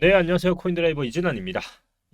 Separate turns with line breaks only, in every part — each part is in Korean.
네, 안녕하세요. 코인드라이버 이진환입니다.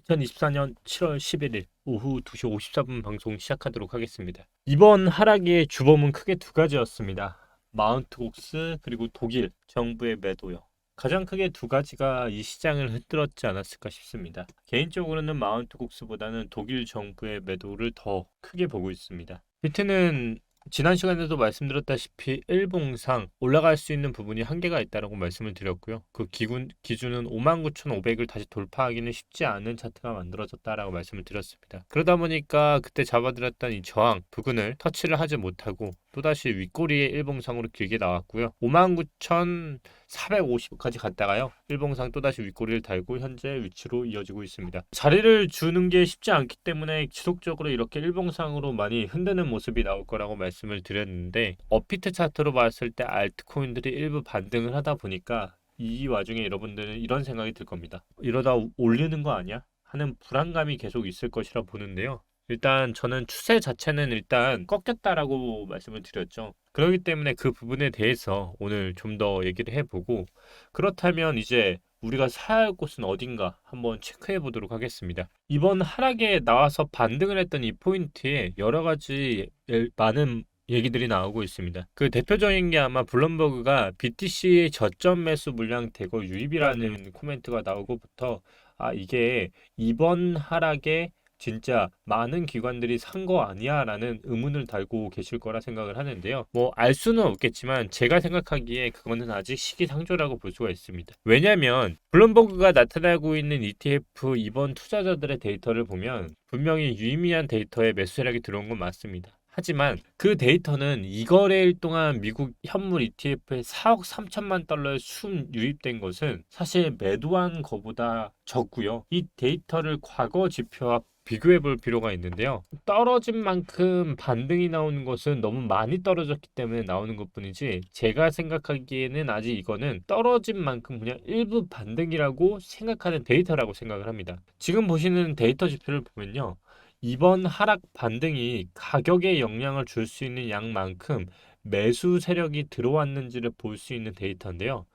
2024년 7월 11일 오후 2시 54분 방송 시작하도록 하겠습니다. 이번 하락의 주범은 크게 두 가지였습니다. 마운트곡스 그리고 독일 정부의 매도요. 가장 크게 두 가지가 이 시장을 흔들었지 않았을까 싶습니다. 개인적으로는 마운트곡스보다는 독일 정부의 매도를 더 크게 보고 있습니다. 비트는 지난 시간에도 말씀드렸다시피 일봉상 올라갈 수 있는 부분이 한계가 있다고 말씀을 드렸고요. 그 기준은 59,500을 다시 돌파하기는 쉽지 않은 차트가 만들어졌다라고 말씀을 드렸습니다. 그러다 보니까 그때 잡아들였던 이 저항 부근을 터치를 하지 못하고 또다시 윗꼬리의 일봉상으로 길게 나왔고요. 59,450까지 갔다가요. 일봉상 또다시 윗꼬리를 달고 현재 위치로 이어지고 있습니다. 자리를 주는 게 쉽지 않기 때문에 지속적으로 이렇게 일봉상으로 많이 흔드는 모습이 나올 거라고 말씀을 드렸는데 업비트 차트로 봤을 때 알트코인들이 일부 반등을 하다 보니까 이 와중에 여러분들은 이런 생각이 들 겁니다. 이러다 올리는 거 아니야? 하는 불안감이 계속 있을 것이라 보는데요. 일단 저는 추세 자체는 일단 꺾였다라고 말씀을 드렸죠. 그렇기 때문에 그 부분에 대해서 오늘 좀 더 얘기를 해보고 그렇다면 이제 우리가 사야 할 곳은 어딘가 한번 체크해 보도록 하겠습니다. 이번 하락에 나와서 반등을 했던 이 포인트에 여러 가지 많은 얘기들이 나오고 있습니다. 그 대표적인 게 아마 블룸버그가 BTC의 저점 매수 물량 대거 유입이라는 코멘트가 나오고부터 이게 이번 하락에 진짜 많은 기관들이 산 거 아니야 라는 의문을 달고 계실 거라 생각을 하는데요. 뭐 알 수는 없겠지만 제가 생각하기에 그거는 아직 시기상조라고 볼 수가 있습니다. 왜냐하면 블룸버그가 나타나고 있는 ETF 이번 투자자들의 데이터를 보면 분명히 유의미한 데이터에 매수 세력이 들어온 건 맞습니다. 하지만 그 데이터는 2거래일 동안 미국 현물 ETF에 4억 3천만 달러의 순 유입된 것은 사실 매도한 것보다 적고요. 이 데이터를 과거 지표와 비교해 볼 필요가 있는데요. 떨어진 만큼 반등이 나오는 것은 너무 많이 떨어졌기 때문에 나오는 것뿐이지 제가 생각하기에는 아직 이거는 떨어진 만큼 그냥 일부 반등이라고 생각하는 데이터라고 생각을 합니다. 지금 보시는 데이터 지표를 보면요. 이번 하락 반등이 가격에 영향을 줄 수 있는 양만큼 매수 세력이 들어왔는지를 볼 수 있는 데이터인데요.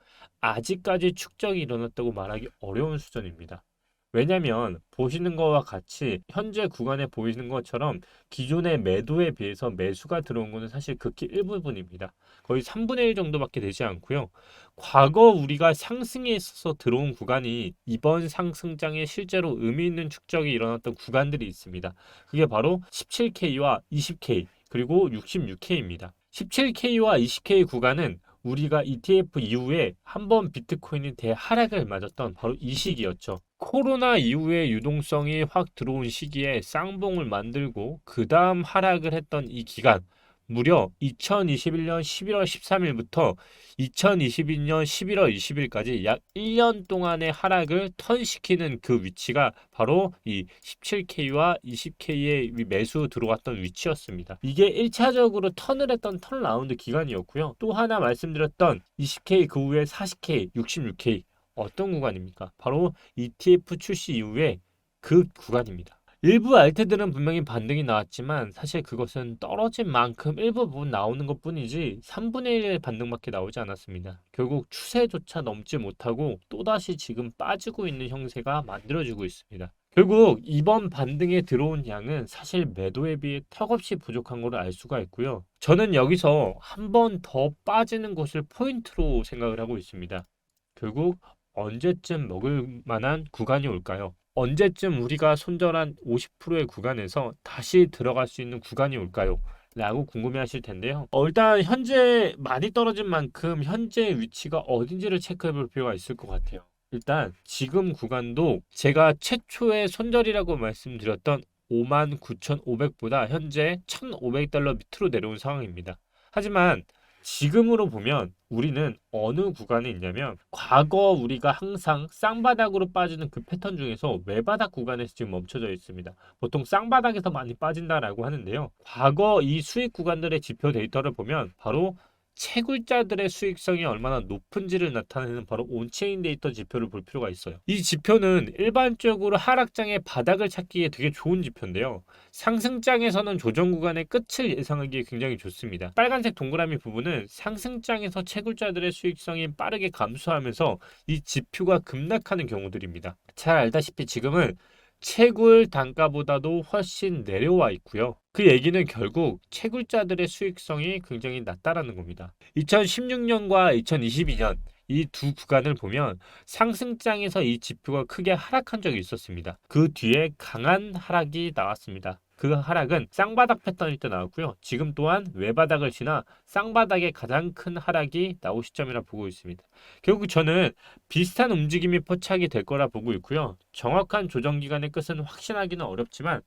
아직까지 축적이 일어났다고 말하기 어려운 수준입니다. 왜냐하면 보시는 것과 같이 현재 구간에 보이는 것처럼 기존의 매도에 비해서 매수가 들어온 것은 사실 극히 일부분입니다. 거의 3분의 1 정도밖에 되지 않고요. 과거 우리가 상승에 있어서 들어온 구간이 이번 상승장에 실제로 의미 있는 축적이 일어났던 구간들이 있습니다. 그게 바로 17K와 20K 그리고 66K입니다. 17K와 20K 구간은 우리가 ETF 이후에 한번 비트코인이 대하락을 맞았던 바로 이 시기였죠. 코로나 이후에 유동성이 확 들어온 시기에 쌍봉을 만들고 그 다음 하락을 했던 이 기간 무려 2021년 11월 13일부터 2022년 11월 20일까지 약 1년 동안의 하락을 턴시키는 그 위치가 바로 이 17K와 20K의 매수 들어왔던 위치였습니다. 이게 1차적으로 턴을 했던 턴라운드 기간이었고요. 또 하나 말씀드렸던 20K 그 후에 40K, 66K 어떤 구간입니까? 바로 ETF 출시 이후에 그 구간입니다. 일부 알트들은 분명히 반등이 나왔지만 사실 그것은 떨어진 만큼 일부 부분 나오는 것뿐이지 3분의 1의 반등밖에 나오지 않았습니다. 결국 추세조차 넘지 못하고 또다시 지금 빠지고 있는 형세가 만들어지고 있습니다. 결국 이번 반등에 들어온 양은 사실 매도에 비해 턱없이 부족한 것을 알 수가 있고요. 저는 여기서 한 번 더 빠지는 것을 포인트로 생각을 하고 있습니다. 결국 언제쯤 먹을 만한 구간이 올까요? 언제쯤 우리가 손절한 50%의 구간에서 다시 들어갈 수 있는 구간이 올까요? 라고 궁금해 하실 텐데요. 일단 현재 많이 떨어진 만큼 현재 위치가 어딘지를 체크해 볼 필요가 있을 것 같아요. 일단 지금 구간도 제가 최초의 손절이라고 말씀드렸던 59,500보다 현재 1,500달러 밑으로 내려온 상황입니다. 하지만 지금으로 보면 우리는 어느 구간에 있냐면 과거 우리가 항상 쌍바닥으로 빠지는 그 패턴 중에서 외바닥 구간에서 지금 멈춰져 있습니다. 보통 쌍바닥에서 많이 빠진다라고 하는데요. 과거 이 수익 구간들의 지표 데이터를 보면 바로 채굴자들의 수익성이 얼마나 높은지를 나타내는 바로 온체인 데이터 지표를 볼 필요가 있어요. 이 지표는 일반적으로 하락장의 바닥을 찾기에 되게 좋은 지표인데요. 상승장에서는 조정 구간의 끝을 예상하기에 굉장히 좋습니다. 빨간색 동그라미 부분은 상승장에서 채굴자들의 수익성이 빠르게 감소하면서 이 지표가 급락하는 경우들입니다. 잘 알다시피 지금은 채굴 단가보다도 훨씬 내려와 있고요. 그 얘기는 결국 채굴자들의 수익성이 굉장히 낮다라는 겁니다. 2016년과 2022년 이 두 구간을 보면 상승장에서 이 지표가 크게 하락한 적이 있었습니다. 그 뒤에 강한 하락이 나왔습니다. 그 하락은 쌍바닥 패턴일 때 나왔고요. 지금 또한 외바닥을 지나 쌍바닥의 가장 큰 하락이 나올 시점이라 보고 있습니다. 결국 저는 비슷한 움직임이 포착이 될 거라 보고 있고요. 정확한 조정 기간의 끝은 확신하기는 어렵지만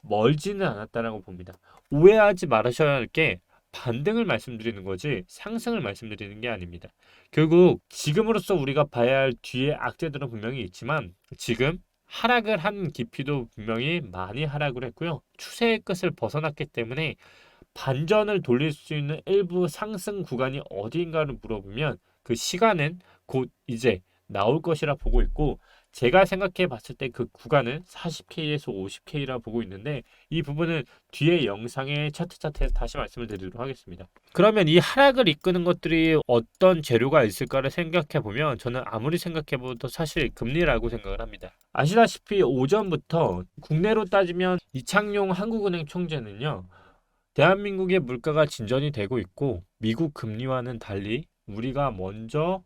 멀지는 않았다라고 봅니다. 오해하지 말으셔야 할 게 반등을 말씀드리는 거지 상승을 말씀드리는 게 아닙니다. 결국 지금으로서 우리가 봐야 할 뒤에 악재들은 분명히 있지만 지금 하락을 한 깊이도 분명히 많이 하락을 했고요. 추세의 끝을 벗어났기 때문에 반전을 돌릴 수 있는 일부 상승 구간이 어디인가를 물어보면 그 시간은 곧 이제 나올 것이라 보고 있고 제가 생각해 봤을 때 그 구간은 40K에서 50K라 보고 있는데 이 부분은 뒤에 영상의 차트에서 다시 말씀을 드리도록 하겠습니다. 그러면 이 하락을 이끄는 것들이 어떤 재료가 있을까를 생각해 보면 저는 아무리 생각해 봐도 사실 금리라고 생각을 합니다. 아시다시피 오전부터 국내로 따지면 이창용 한국은행 총재는요. 대한민국의 물가가 진전이 되고 있고 미국 금리와는 달리 우리가 먼저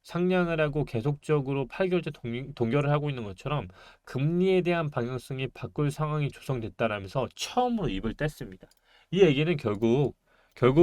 상향을 하고 계속적으로 8개월째 동결을 하고 있는 것처럼 금리에 대한 방향성이 바꿀 상황이 조성됐다라면서 처음으로 입을 뗐습니다. 이 얘기는 결국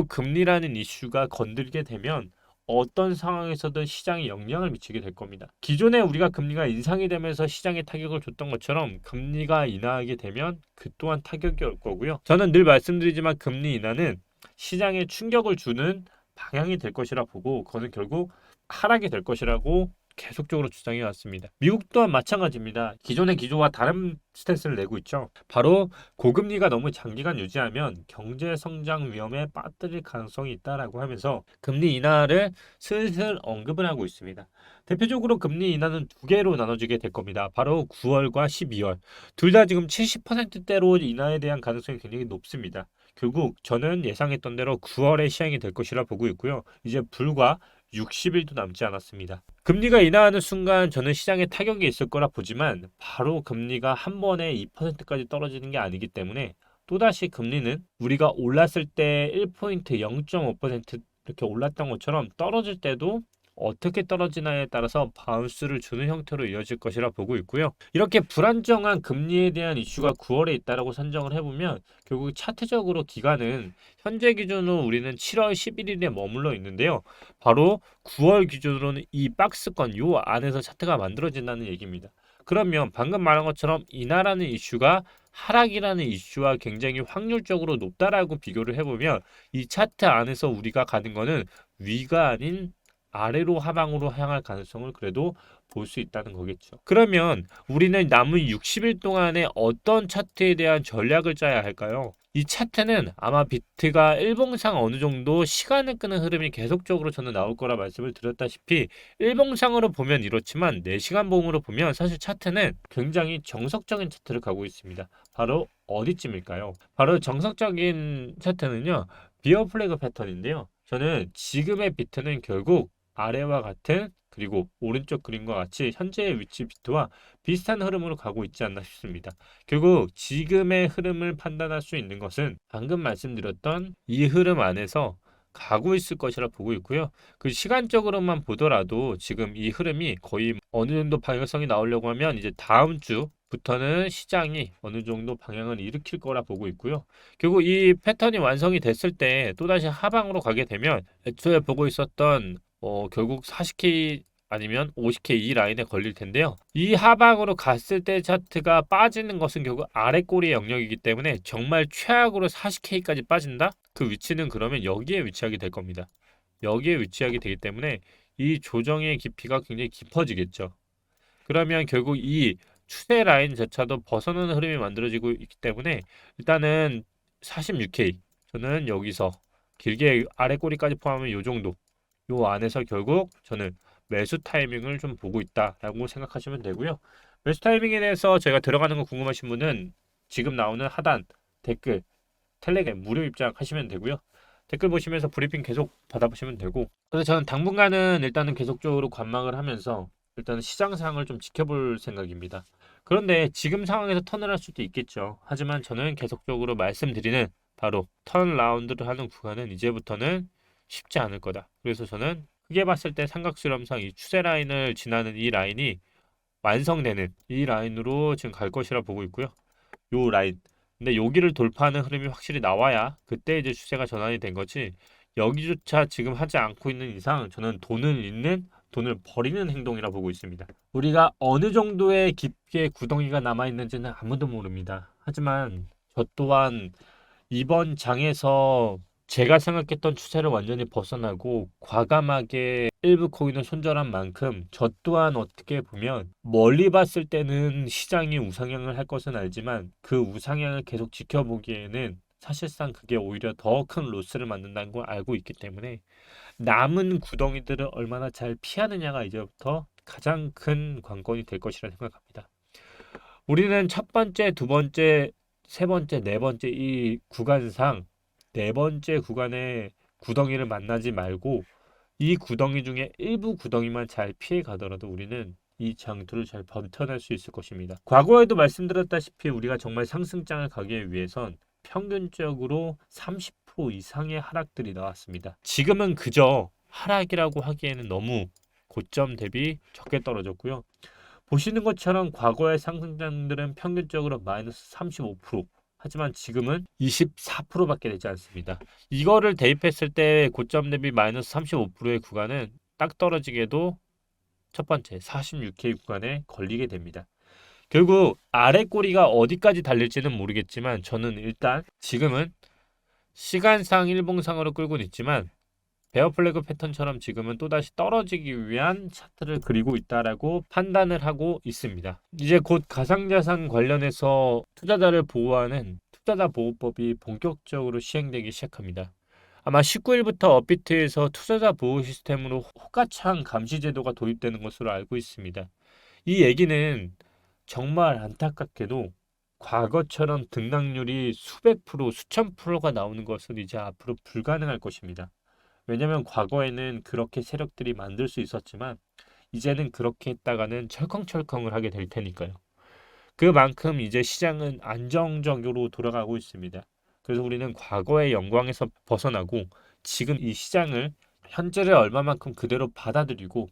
금리라는 이슈가 건들게 되면 어떤 상황에서든 시장에 영향을 미치게 될 겁니다. 기존에 우리가 금리가 인상이 되면서 시장에 타격을 줬던 것처럼 금리가 인하하게 되면 그 또한 타격이 올 거고요. 저는 늘 말씀드리지만 금리 인하는 시장에 충격을 주는 방향이 될 것이라 보고 그것은 결국 하락이 될 것이라고 계속적으로 주장해 왔습니다. 미국 또한 마찬가지입니다. 기존의 기조와 다른 스탠스를 내고 있죠. 바로 고금리가 너무 장기간 유지하면 경제 성장 위험에 빠뜨릴 가능성이 있다라고 하면서 금리 인하를 슬슬 언급을 하고 있습니다. 대표적으로 금리 인하는 두 개로 나눠지게 될 겁니다. 바로 9월과 12월. 둘 다 지금 70%대로 인하에 대한 가능성이 굉장히 높습니다. 결국 저는 예상했던 대로 9월에 시행이 될 것이라 보고 있고요. 이제 불과 60일도 남지 않았습니다. 금리가 인하하는 순간 저는 시장에 타격이 있을 거라 보지만 바로 금리가 한 번에 2%까지 떨어지는 게 아니기 때문에 또다시 금리는 우리가 올랐을 때 1포인트 0.5% 이렇게 올랐던 것처럼 떨어질 때도 어떻게 떨어지나에 따라서 바운스를 주는 형태로 이어질 것이라 보고 있고요. 이렇게 불안정한 금리에 대한 이슈가 9월에 있다라고 산정을 해보면 결국 차트적으로 기간은 현재 기준으로 우리는 7월 11일에 머물러 있는데요. 바로 9월 기준으로는 이 박스권 요 안에서 차트가 만들어진다는 얘기입니다. 그러면 방금 말한 것처럼 인하라는 이슈가 하락이라는 이슈와 굉장히 확률적으로 높다라고 비교를 해보면 이 차트 안에서 우리가 가는 거는 위가 아닌 아래로 하방으로 향할 가능성을 그래도 볼 수 있다는 거겠죠. 그러면 우리는 남은 60일 동안에 어떤 차트에 대한 전략을 짜야 할까요? 이 차트는 아마 비트가 일봉상 어느 정도 시간을 끄는 흐름이 계속적으로 저는 나올 거라 말씀을 드렸다시피 일봉상으로 보면 이렇지만 4시간 봉으로 보면 사실 차트는 굉장히 정석적인 차트를 가고 있습니다. 바로 어디쯤일까요? 바로 정석적인 차트는요. 비어 플래그 패턴인데요. 저는 지금의 비트는 결국 아래와 같은 그리고 오른쪽 그림과 같이 현재의 위치 비트와 비슷한 흐름으로 가고 있지 않나 싶습니다. 결국 지금의 흐름을 판단할 수 있는 것은 방금 말씀드렸던 이 흐름 안에서 가고 있을 것이라 보고 있고요. 그 시간적으로만 보더라도 지금 이 흐름이 거의 어느 정도 방향성이 나오려고 하면 이제 다음 주부터는 시장이 어느 정도 방향을 일으킬 거라 보고 있고요. 결국 이 패턴이 완성이 됐을 때 또다시 하방으로 가게 되면 애초에 보고 있었던 결국 40K 아니면 50K 이 라인에 걸릴 텐데요. 이 하방으로 갔을 때 차트가 빠지는 것은 결국 아래 꼬리의 영역이기 때문에 정말 최악으로 40K까지 빠진다? 그 위치는 그러면 여기에 위치하게 될 겁니다. 여기에 위치하게 되기 때문에 이 조정의 깊이가 굉장히 깊어지겠죠. 그러면 결국 이 추세 라인조차도 벗어나는 흐름이 만들어지고 있기 때문에 일단은 46K 저는 여기서 길게 아래 꼬리까지 포함하면 요 정도. 요 안에서 결국 저는 매수 타이밍을 좀 보고 있다라고 생각하시면 되고요. 매수 타이밍에 대해서 제가 들어가는 거 궁금하신 분은 지금 나오는 하단 댓글 텔레그램 무료 입장하시면 되고요. 댓글 보시면서 브리핑 계속 받아보시면 되고, 그래서 저는 당분간은 일단은 계속적으로 관망을 하면서 일단은 시장 상황을 좀 지켜볼 생각입니다. 그런데 지금 상황에서 턴을 할 수도 있겠죠. 하지만 저는 계속적으로 말씀드리는 바로 턴 라운드를 하는 구간은 이제부터는 쉽지 않을 거다. 그래서 저는 크게 봤을 때 삼각수렴상 이 추세 라인을 지나는 이 라인이 완성되는 이 라인으로 지금 갈 것이라 보고 있고요. 요 라인. 근데 여기를 돌파하는 흐름이 확실히 나와야 그때 이제 추세가 전환이 된 거지. 여기조차 지금 하지 않고 있는 이상 저는 돈을 잃는, 돈을 버리는 행동이라 보고 있습니다. 우리가 어느 정도의 깊게 구덩이가 남아 있는지는 아무도 모릅니다. 하지만 저 또한 이번 장에서 제가 생각했던 추세를 완전히 벗어나고 과감하게 일부 코인을 손절한 만큼 저 또한 어떻게 보면 멀리 봤을 때는 시장이 우상향을 할 것은 알지만 그 우상향을 계속 지켜보기에는 사실상 그게 오히려 더 큰 로스를 만든다는 걸 알고 있기 때문에 남은 구덩이들을 얼마나 잘 피하느냐가 이제부터 가장 큰 관건이 될 것이라 생각합니다. 우리는 첫 번째, 두 번째, 세 번째, 네 번째 이 구간상 네 번째 구간의 구덩이를 만나지 말고 이 구덩이 중에 일부 구덩이만 잘 피해 가더라도 우리는 이 장투를 잘 버텨낼 수 있을 것입니다. 과거에도 말씀드렸다시피 우리가 정말 상승장을 가기 위해선 평균적으로 30% 이상의 하락들이 나왔습니다. 지금은 그저 하락이라고 하기에는 너무 고점 대비 적게 떨어졌고요. 보시는 것처럼 과거의 상승장들은 평균적으로 마이너스 35%, 하지만 지금은 24%밖에 되지 않습니다. 이거를 대입했을 때 고점 대비 마이너스 35%의 구간은 딱 떨어지게도 첫 번째 46K 구간에 걸리게 됩니다. 결국 아래 꼬리가 어디까지 달릴지는 모르겠지만 저는 일단 지금은 시간상 일봉상으로 끌고는 있지만 베어 플래그 패턴처럼 지금은 또다시 떨어지기 위한 차트를 그리고 있다라고 판단을 하고 있습니다. 이제 곧 가상자산 관련해서 투자자를 보호하는 투자자 보호법이 본격적으로 시행되기 시작합니다. 아마 19일부터 업비트에서 투자자 보호 시스템으로 호가창 감시 제도가 도입되는 것으로 알고 있습니다. 이 얘기는 정말 안타깝게도 과거처럼 등락률이 수백 프로, 수천 프로가 나오는 것은 이제 앞으로 불가능할 것입니다. 왜냐면 과거에는 그렇게 세력들이 만들 수 있었지만 이제는 그렇게 했다가는 철컹철컹을 하게 될 테니까요. 그만큼 이제 시장은 안정적으로 돌아가고 있습니다. 그래서 우리는 과거의 영광에서 벗어나고 지금 이 시장을 현재를 얼마만큼 그대로 받아들이고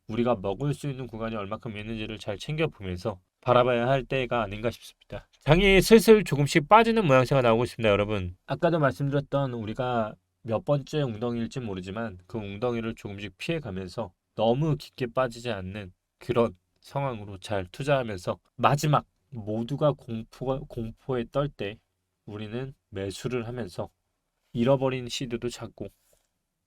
우리가 먹을 수 있는 구간이 얼마큼 있는지를 잘 챙겨보면서 바라봐야 할 때가 아닌가 싶습니다. 장이 슬슬 조금씩 빠지는 모양새가 나오고 있습니다, 여러분. 아까도 말씀드렸던 우리가 몇 번째 웅덩이일지 모르지만 그 웅덩이를 조금씩 피해가면서 너무 깊게 빠지지 않는 그런 상황으로 잘 투자하면서 마지막 모두가 공포에 떨 때 우리는 매수를 하면서 잃어버린 시드도 찾고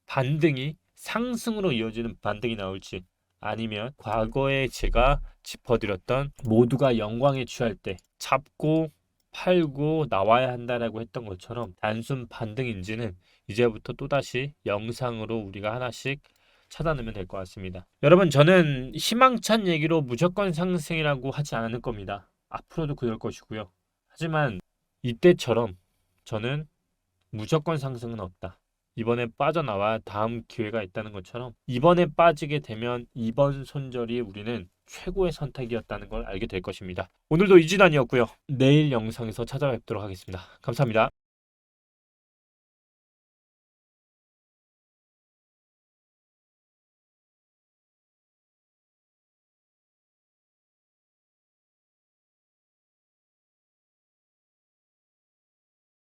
반등이 상승으로 이어지는 반등이 나올지 아니면 과거에 제가 짚어드렸던 모두가 영광에 취할 때 잡고 팔고 나와야 한다라고 했던 것처럼 단순 반등인지는 이제부터 또다시 영상으로 우리가 하나씩 찾아내면 될 것 같습니다. 여러분, 저는 희망찬 얘기로 무조건 상승이라고 하지 않을 겁니다. 앞으로도 그럴 것이고요. 하지만 이때처럼 저는 무조건 상승은 없다. 이번에 빠져나와 다음 기회가 있다는 것처럼 이번에 빠지게 되면 이번 손절이 우리는 최고의 선택이었다는 걸 알게 될 것입니다. 오늘도 이진환이었고요. 내일 영상에서 찾아뵙도록 하겠습니다. 감사합니다.